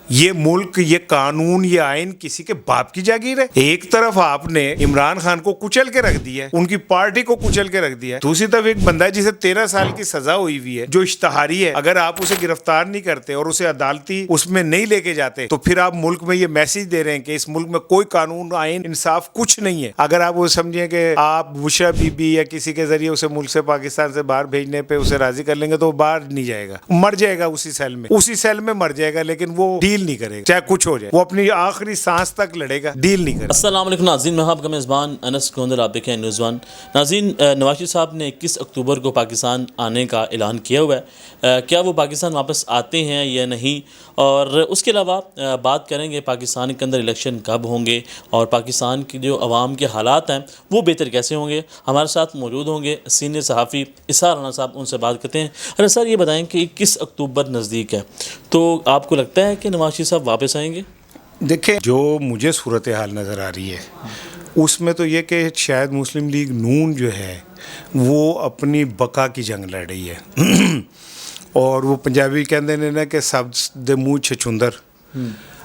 یہ ملک، یہ قانون، یہ آئین کسی کے باپ کی جاگیر ہے؟ ایک طرف آپ نے عمران خان کو کچل کے رکھ دیا ہے، ان کی پارٹی کو کچل کے رکھ دیا ہے، دوسری طرف ایک بندہ جسے 13 سال کی سزا ہوئی ہوئی ہے، جو اشتہاری ہے، اگر آپ اسے گرفتار نہیں کرتے اور اسے عدالتی اس میں نہیں لے کے جاتے تو پھر آپ ملک میں یہ میسج دے رہے ہیں کہ اس ملک میں کوئی قانون، آئین، انصاف کچھ نہیں ہے۔ اگر آپ وہ سمجھیں کہ آپ بشرا بی بی یا کسی کے ذریعے اسے ملک سے، پاکستان سے باہر بھیجنے پہ اسے راضی کر لیں گے تو وہ باہر نہیں جائے گا، مر جائے گا اسی سیل میں مر جائے گا، لیکن وہ ڈیل نہیں کرے گا، چاہے کچھ ہو جائے، وہ اپنی آخری سانس تک لڑے گا، ڈیل نہیں کرے گا۔ السلام علیکم ناظرین، میں آپ کا میزبان انس گوندل، آپ دیکھ رہے ہیں نیوز ون۔ ناظرین، نواز شریف صاحب نے 21 اکتوبر کو پاکستان آنے کا اعلان کیا ہوا ہے۔ کیا وہ پاکستان واپس آتے ہیں یا نہیں؟ اور اس کے علاوہ بات کریں گے پاکستان کے اندر الیکشن کب ہوں گے اور پاکستان کی جو عوام کے حالات ہیں وہ بہتر کیسے ہوں گے۔ ہمارے ساتھ موجود ہوں گے سینئر صحافی اسحاق رانا صاحب، ان سے بات کرتے ہیں۔ ارے سر، یہ بتائیں کہ 21 اکتوبر نزدیک ہے، تو آپ کو لگتا ہے کہ نواز شریف صاحب واپس آئیں گے؟ دیکھیں، جو مجھے صورتحال نظر آ رہی ہے اس میں تو یہ کہ شاید مسلم لیگ نون جو ہے وہ اپنی بقا کی جنگ لڑ رہی ہے اور وہ پنجابی کہتے ہیں نا کہ سب دے منہ چھچندر۔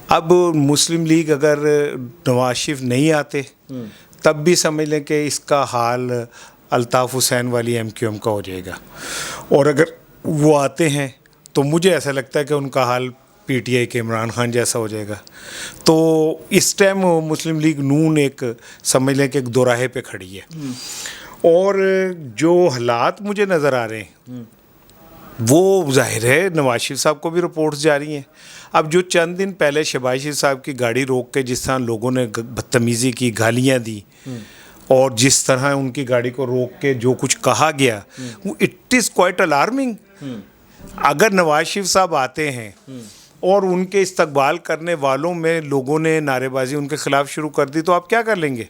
اب مسلم لیگ اگر نواز شریف نہیں آتے تب بھی سمجھ لیں کہ اس کا حال الطاف حسین والی ایم کیو ایم کا ہو جائے گا، اور اگر وہ آتے ہیں تو مجھے ایسا لگتا ہے کہ ان کا حال پی ٹی آئی کے عمران خان جیسا ہو جائے گا۔ تو اس ٹائم مسلم لیگ نون ایک سمجھ لیں کہ ایک دوراہے پہ کھڑی ہے، اور جو حالات مجھے نظر آ رہے ہیں وہ ظاہر ہے نواز شریف صاحب کو بھی رپورٹس جاری ہیں۔ اب جو چند دن پہلے شہباز شریف صاحب کی گاڑی روک کے جس طرح لوگوں نے بدتمیزی کی، گالیاں دی، اور جس طرح ان کی گاڑی کو روک کے جو کچھ کہا گیا، وہ اٹ از کوائٹ الارمنگ۔ اگر نواز شریف صاحب آتے ہیں اور ان کے استقبال کرنے والوں میں لوگوں نے نعرے بازی ان کے خلاف شروع کر دی تو آپ کیا کر لیں گے؟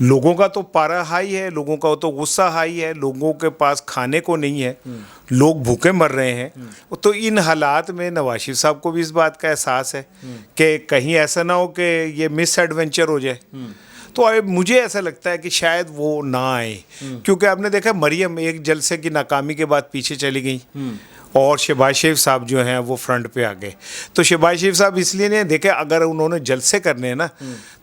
لوگوں کا تو پارا ہائی ہے، لوگوں کا تو غصہ ہائی ہے، لوگوں کے پاس کھانے کو نہیں ہے، لوگ بھوکے مر رہے ہیں۔ تو ان حالات میں نواز شریف صاحب کو بھی اس بات کا احساس ہے کہ کہیں ایسا نہ ہو کہ یہ مس ایڈونچر ہو جائے۔ تو مجھے ایسا لگتا ہے کہ شاید وہ نہ آئے، کیونکہ آپ نے دیکھا مریم ایک جلسے کی ناکامی کے بعد پیچھے چلی گئی اور شہباز شریف صاحب جو ہیں وہ فرنٹ پہ آ گئے۔ تو شہباز شریف صاحب اس لیے نہیں دیکھے، اگر انہوں نے جلسے کرنے ہیں نا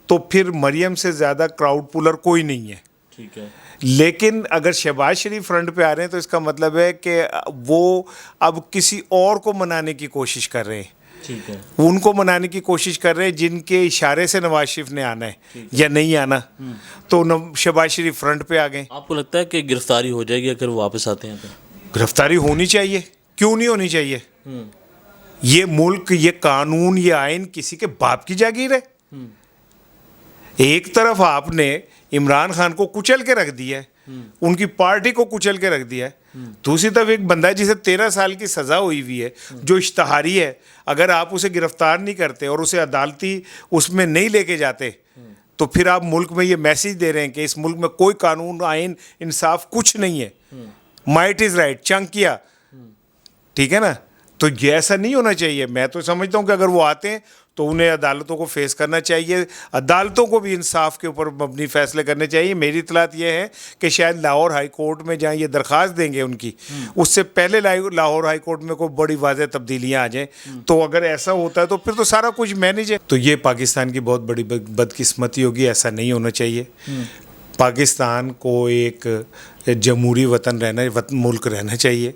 تو پھر مریم سے زیادہ کراؤڈ پولر کوئی نہیں ہے، ٹھیک ہے۔ لیکن اگر شہباز شریف فرنٹ پہ آ رہے ہیں تو اس کا مطلب ہے کہ وہ اب کسی اور کو منانے کی کوشش کر رہے ہیں، ٹھیک ہے، ان کو منانے کی کوشش کر رہے ہیں جن کے اشارے سے نواز شریف نے آنا ہے یا نہیں آنا۔ تو شہباز شریف فرنٹ پہ آ گئے۔ آپ کو لگتا ہے کہ گرفتاری ہو جائے گی اگر وہ واپس آتے ہیں تو؟ گرفتاری ہونی چاہیے، کیوں نہیں ہونی چاہیے؟ یہ ملک، یہ قانون، یہ آئین کسی کے باپ کی جاگیر ہے؟ ایک طرف آپ نے عمران خان کو کچل کے رکھ دیا ہے، ان کی پارٹی کو کچل کے رکھ دیا ہے، دوسری طرف ایک بندہ جسے 13 سال کی سزا ہوئی ہوئی ہے، جو اشتہاری ہے، اگر آپ اسے گرفتار نہیں کرتے اور اسے عدالتی اس میں نہیں لے کے جاتے تو پھر آپ ملک میں یہ میسج دے رہے ہیں کہ اس ملک میں کوئی قانون، آئین، انصاف کچھ نہیں ہے، مائٹ از رائٹ، چنک کیا، ٹھیک ہے نا؟ تو یہ ایسا نہیں ہونا چاہیے۔ میں تو سمجھتا ہوں کہ اگر وہ آتے ہیں تو انہیں عدالتوں کو فیس کرنا چاہیے، عدالتوں کو بھی انصاف کے اوپر مبنی فیصلے کرنے چاہیے۔ میری اطلاعات یہ ہے کہ شاید لاہور ہائی کورٹ میں جہاں یہ درخواست دیں گے ان کی، اس سے پہلے لاہور ہائی کورٹ میں کوئی بڑی واضح تبدیلیاں آ جائیں، تو اگر ایسا ہوتا ہے تو پھر تو سارا کچھ مینیج ہے۔ تو یہ پاکستان کی بہت بڑی بدقسمتی ہوگی، ایسا نہیں ہونا چاہیے۔ پاکستان کو ایک جمہوری ملک رہنا چاہیے،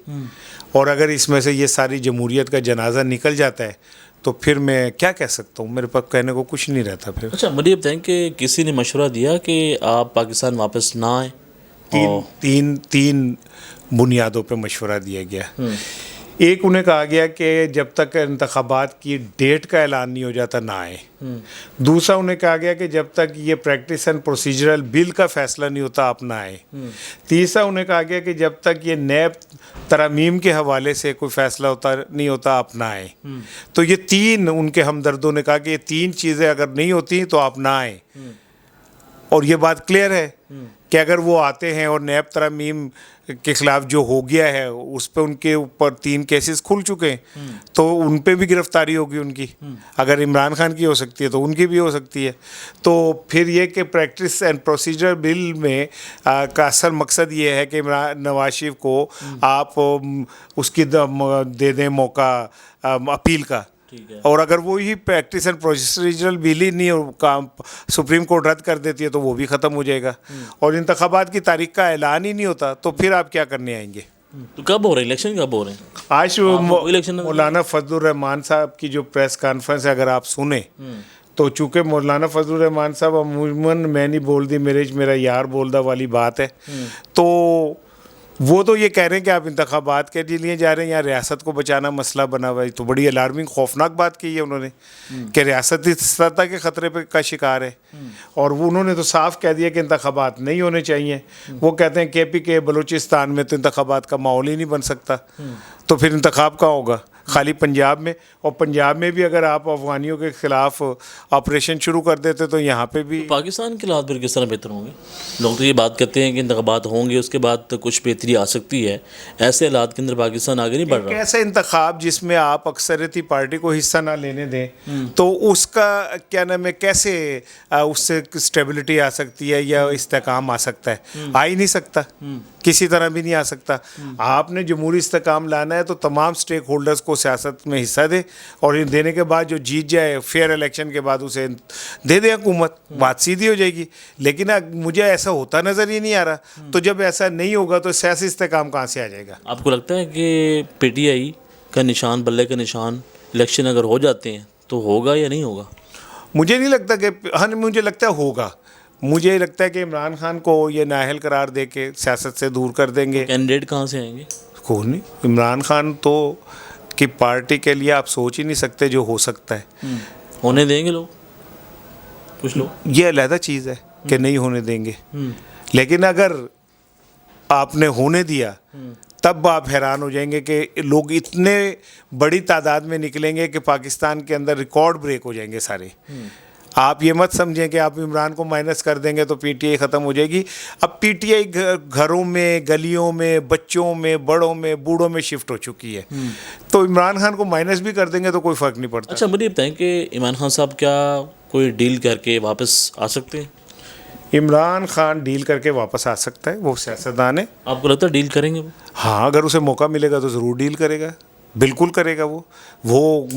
اور اگر اس میں سے یہ ساری جمہوریت کا جنازہ نکل جاتا ہے تو پھر میں کیا کہہ سکتا ہوں، میرے پاس کہنے کو کچھ نہیں رہتا پھر۔ اچھا، مجھے یہ بتائیں کہ کسی نے مشورہ دیا کہ آپ پاکستان واپس نہ آئیں؟ تین بنیادوں پہ مشورہ دیا گیا۔ ایک، انہیں کہا گیا کہ جب تک انتخابات کی ڈیٹ کا اعلان نہیں ہو جاتا نہ آئے۔ دوسرا، انہیں کہا گیا کہ جب تک یہ پریکٹس اینڈ پروسیجرل بل کا فیصلہ نہیں ہوتا آپ نہ آئے۔ تیسرا، انہیں کہا گیا کہ جب تک یہ نیب ترامیم کے حوالے سے کوئی فیصلہ نہیں ہوتا آپ نہ آئیں۔ تو یہ تین، ان کے ہمدردوں نے کہا کہ یہ تین چیزیں اگر نہیں ہوتی تو آپ نہ آئیں، اور یہ بات کلیئر ہے کہ اگر وہ آتے ہیں اور نیب ترامیم کے خلاف جو ہو گیا ہے اس پہ ان کے اوپر 3 کیسز کھل چکے ہیں تو ان پہ بھی گرفتاری ہوگی ان کی۔ اگر عمران خان کی ہو سکتی ہے تو ان کی بھی ہو سکتی ہے۔ تو پھر یہ کہ پریکٹس اینڈ پروسیجر بل میں کا اصل مقصد یہ ہے کہ نواز شریف کو آپ اس کی دے دیں موقع اپیل کا، ٹھیک ہے. اور اگر وہی پریکٹس اینڈ پروسیجرل بل ہی نہیں اور کام سپریم کورٹ رد کر دیتی ہے تو وہ بھی ختم ہو جائے گا. اور انتخابات کی تاریخ کا اعلان ہی نہیں ہوتا تو پھر آپ کیا کرنے آئیں گے؟ تو کب ہو رہے ہیں الیکشن، کب ہو رہے ہیں؟ آج الیکشن مولانا فضل الرحمان صاحب کی جو پریس کانفرنس ہے اگر آپ سنیں تو چونکہ مولانا فضل الرحمان صاحب عموماً میں نہیں بول دی میرا یار بولدہ والی بات ہے، تو وہ تو یہ کہہ رہے ہیں کہ آپ انتخابات کے لیے جا رہے ہیں یا ریاست کو بچانا مسئلہ بنا ہوا ہے. تو بڑی الارمنگ خوفناک بات کی ہے انہوں نے کہ ریاست اس سطح کے خطرے پہ کا شکار ہے. اور وہ انہوں نے تو صاف کہہ دیا کہ انتخابات نہیں ہونے چاہیے. وہ کہتے ہیں کے پی کے بلوچستان میں تو انتخابات کا ماحول ہی نہیں بن سکتا، تو پھر انتخاب کہاں ہوگا؟ خالی پنجاب میں. اور پنجاب میں بھی اگر آپ افغانیوں کے خلاف آپریشن شروع کر دیتے تو یہاں پہ بھی پاکستان کے حالات پھر کس طرح بہتر ہوں گے؟ لوگ تو یہ بات کرتے ہیں کہ انتخابات ہوں گے اس کے بعد تو کچھ بہتری آ سکتی ہے. ایسے حالات کے اندر پاکستان آگے نہیں بڑھ رہا. ایسا انتخاب جس میں آپ اکثریتی پارٹی کو حصہ نہ لینے دیں تو اس کا کیا نام ہے، کیسے اس سے اسٹیبلٹی آ سکتی ہے یا استحکام آ سکتا ہے؟ آ ہی نہیں سکتا، کسی طرح بھی نہیں آ سکتا. آپ نے جمہوری استحکام لانا ہے تو تمام سٹیک ہولڈرز کو سیاست میں حصہ دے، اور دینے کے بعد جو جیت جائے فیئر الیکشن کے بعد اسے دے دیں حکومت، بات سیدھی ہو جائے گی. لیکن مجھے ایسا ہوتا نظر ہی نہیں آ رہا. تو جب ایسا نہیں ہوگا تو سیاسی استحکام کہاں سے آ جائے گا؟ آپ کو لگتا ہے کہ پی ٹی آئی کا نشان، بلے کا نشان الیکشن اگر ہو جاتے ہیں تو ہوگا یا نہیں ہوگا؟ مجھے نہیں لگتا کہ مجھے لگتا ہے ہوگا. مجھے لگتا ہے کہ عمران خان کو یہ نااہل قرار دے کے سیاست سے دور کر دیں گے. کینڈیڈیٹ کہاں سے آئیں گے؟ کون نہیں، عمران خان تو کی پارٹی کے لیے آپ سوچ ہی نہیں سکتے جو ہو سکتا ہے. ہونے دیں گے لوگ، کچھ لوگ؟ یہ علیحدہ چیز ہے کہ نہیں ہونے دیں گے. لیکن اگر آپ نے ہونے دیا تب آپ حیران ہو جائیں گے کہ لوگ اتنے بڑی تعداد میں نکلیں گے کہ پاکستان کے اندر ریکارڈ بریک ہو جائیں گے سارے. آپ یہ مت سمجھیں کہ آپ عمران کو مائنس کر دیں گے تو پی ٹی آئی ختم ہو جائے گی. اب پی ٹی آئی گھروں میں، گلیوں میں، بچوں میں، بڑوں میں، بوڑھوں میں شفٹ ہو چکی ہے. تو عمران خان کو مائنس بھی کر دیں گے تو کوئی فرق نہیں پڑتا. اچھا مجھے بتائیں کہ عمران خان صاحب کیا کوئی ڈیل کر کے واپس آ سکتے ہیں؟ عمران خان ڈیل کر کے واپس آ سکتا ہے، وہ سیاستدان ہے. آپ کو لگتا ہے ڈیل کریں گے وہ؟ ہاں، اگر اسے موقع ملے گا تو ضرور ڈیل کرے گا، بالکل کرے گا. وہ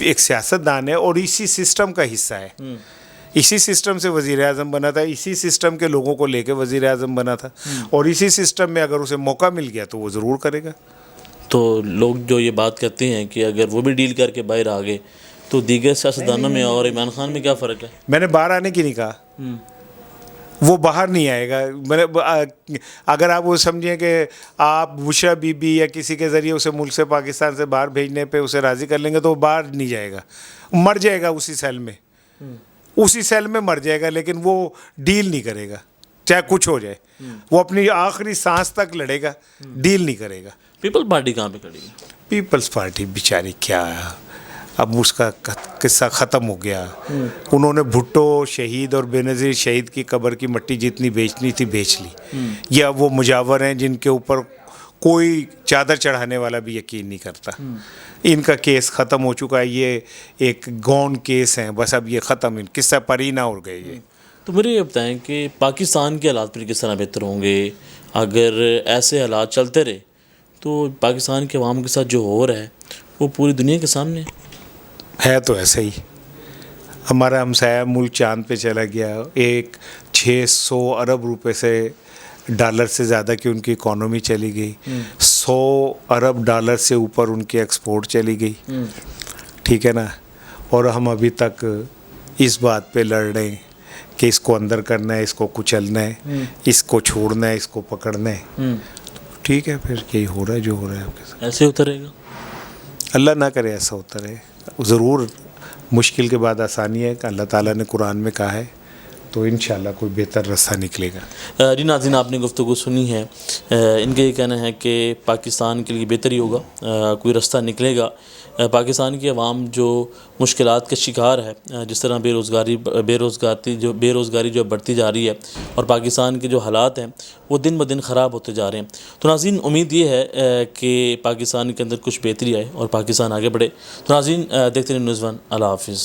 ایک سیاستدان ہے اور اسی سسٹم کا حصہ ہے. اسی سسٹم سے وزیر اعظم بنا تھا، اسی سسٹم کے لوگوں کو لے کے وزیر اعظم بنا تھا، اور اسی سسٹم میں اگر اسے موقع مل گیا تو وہ ضرور کرے گا. تو لوگ جو یہ بات کرتے ہیں کہ اگر وہ بھی ڈیل کر کے باہر آ گئے تو دیگر سیاستدانوں میں اور عمران خان میں کیا فرق ہے؟ میں نے باہر آنے کی نہیں کہا، وہ باہر نہیں آئے گا. اگر آپ وہ سمجھیں کہ آپ بشرا بی بی یا کسی کے ذریعے اسے ملک سے، پاکستان سے باہر بھیجنے پہ اسے راضی کر لیں گے تو وہ باہر نہیں جائے گا، مر جائے گا اسی سیل میں. اسی سیل میں مر جائے گا، لیکن وہ ڈیل نہیں کرے گا چاہے کچھ ہو جائے. وہ اپنی آخری سانس تک لڑے گا، ڈیل نہیں کرے گا. پیپل پارٹی کہاں پہ کھڑی ہے؟ پیپلز پارٹی بیچاری کیا، اب اس کا قصہ ختم ہو گیا. انہوں نے بھٹو شہید اور بے نظیر شہید کی قبر کی مٹی جتنی بیچنی تھی بیچ لی. یا وہ مجاور ہیں جن کے اوپر کوئی چادر چڑھانے والا بھی یقین نہیں کرتا. ان کا کیس ختم ہو چکا ہے، یہ ایک گون کیس ہیں، بس اب یہ ختم، ان قصہ پری نہ اڑ گئے. یہ تو مجھے یہ بتائیں کہ پاکستان کے حالات پھر کس طرح بہتر ہوں گے اگر ایسے حالات چلتے رہے؟ تو پاکستان کے عوام کے ساتھ جو ہو رہا ہے وہ پوری دنیا کے سامنے ہے. تو ایسا ہی ہمارا ہمسایہ ملک چاند پہ چلا گیا. 600 ارب روپے سے ڈالر سے زیادہ کی ان کی اکانومی چلی گئی. 100 ارب ڈالر سے اوپر ان کی ایکسپورٹ چلی گئی. ٹھیک ہے نا. اور ہم ابھی تک اس بات پہ لڑ رہے ہیں کہ اس کو اندر کرنا ہے، اس کو کچلنا ہے، اس کو چھوڑنا ہے، اس کو پکڑنا ہے. ٹھیک ہے، پھر یہی ہو رہا ہے جو ہو رہا ہے آپ کے ساتھ. ایسے ہوتا رہے گا؟ اللہ نہ کرے ایسا ہوتا رہے. ضرور مشکل کے بعد آسانی ہے کہ اللہ تعالیٰ نے قرآن میں کہا ہے، تو انشاءاللہ کوئی بہتر راستہ نکلے گا. جی ناظرین، آپ نے گفتگو سنی ہے. ان کا یہ کہنا ہے کہ پاکستان کے لیے بہتر ہی ہوگا، کوئی راستہ نکلے گا. پاکستان کی عوام جو مشکلات کا شکار ہے، جس طرح بے روزگاری جو بڑھتی جا رہی ہے اور پاکستان کے جو حالات ہیں وہ دن بدن خراب ہوتے جا رہے ہیں. تو ناظرین، امید یہ ہے کہ پاکستان کے اندر کچھ بہتری آئے اور پاکستان آگے بڑھے. تو ناظرین، دیکھتے رہیں نیوز ون. اللہ حافظ.